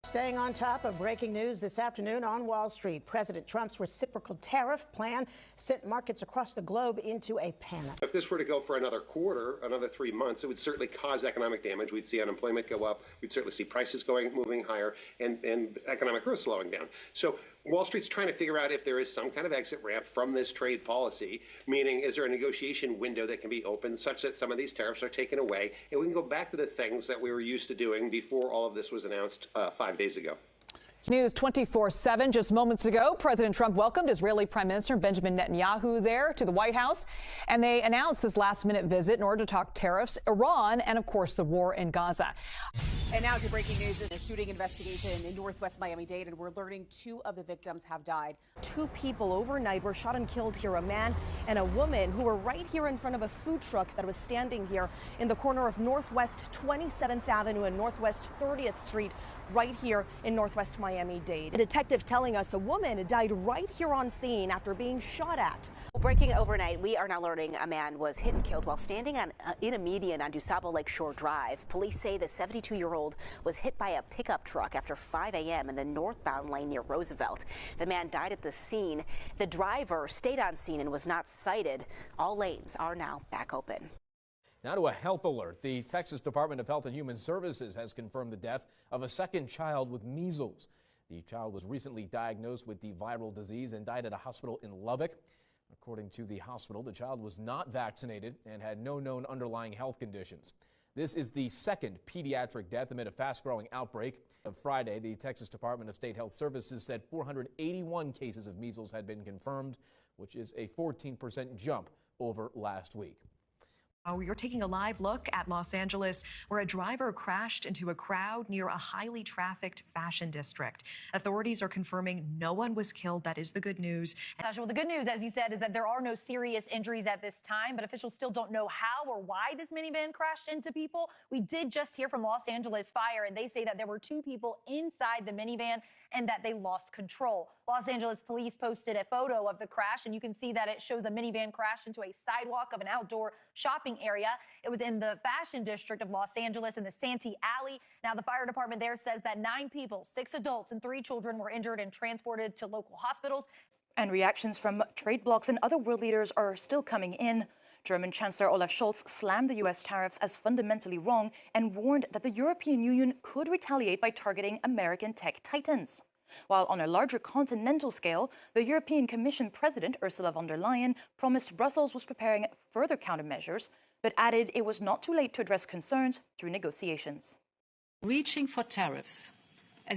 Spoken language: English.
Staying on top of breaking news this afternoon on Wall Street, President Trump's reciprocal tariff plan sent markets across the globe into a panic. If this were to go for another quarter, another 3 months, it would certainly cause economic damage. We'd see unemployment go up. We'd certainly see prices moving higher and economic growth slowing down. So Wall Street's trying to figure out if there is some kind of exit ramp from this trade policy, meaning is there a negotiation window that can be opened such that some of these tariffs are taken away and we can go back to the things that we were used to doing before all of this was announced 5 days ago. News 24/7. Just moments ago, President Trump welcomed Israeli Prime Minister Benjamin Netanyahu there to the White House, and they announced this last-minute visit in order to talk tariffs, Iran, and, of course, the war in Gaza. And now to breaking news. A shooting investigation in Northwest Miami-Dade, and we're learning 2 of the victims have died. 2 people overnight were shot and killed here, a man and a woman who were right here in front of a food truck that was standing here in the corner of Northwest 27th Avenue and Northwest 30th Street, right here in Northwest Miami-Dade. A detective telling us a woman died right here on scene after being shot at. Breaking overnight, we are now learning a man was hit and killed while standing in a median on DuSable Lakeshore Drive. Police say the 72-year-old was hit by a pickup truck after 5 a.m. in the northbound lane near Roosevelt. The man died at the scene. The driver stayed on scene and was not cited. All lanes are now back open. Now to a health alert. The Texas Department of Health and Human Services has confirmed the death of a second child with measles. The child was recently diagnosed with the viral disease and died at a hospital in Lubbock. According to the hospital, the child was not vaccinated and had no known underlying health conditions. This is the second pediatric death amid a fast-growing outbreak. On Friday, the Texas Department of State Health Services said 481 cases of measles had been confirmed, which is a 14% jump over last week. You're taking a live look at Los Angeles, where a driver crashed into a crowd near a highly trafficked fashion district. Authorities are confirming no one was killed. That is the good news. Well, the good news, as you said, is that there are no serious injuries at this time, but officials still don't know how or why this minivan crashed into people. We did just hear from Los Angeles Fire, and they say that there were 2 people inside the minivan and that they lost control. Los Angeles police posted a photo of the crash, and you can see that it shows a minivan crash into a sidewalk of an outdoor shopping area. It was in the fashion district of Los Angeles in the Santee Alley. Now, the fire department there says that 9 people, 6 adults and 3 children were injured and transported to local hospitals. And reactions from trade blocs and other world leaders are still coming in. German Chancellor Olaf Scholz slammed the U.S. tariffs as fundamentally wrong and warned that the European Union could retaliate by targeting American tech titans. While on a larger continental scale, the European Commission President Ursula von der Leyen promised Brussels was preparing further countermeasures, but added it was not too late to address concerns through negotiations. Reaching for tariffs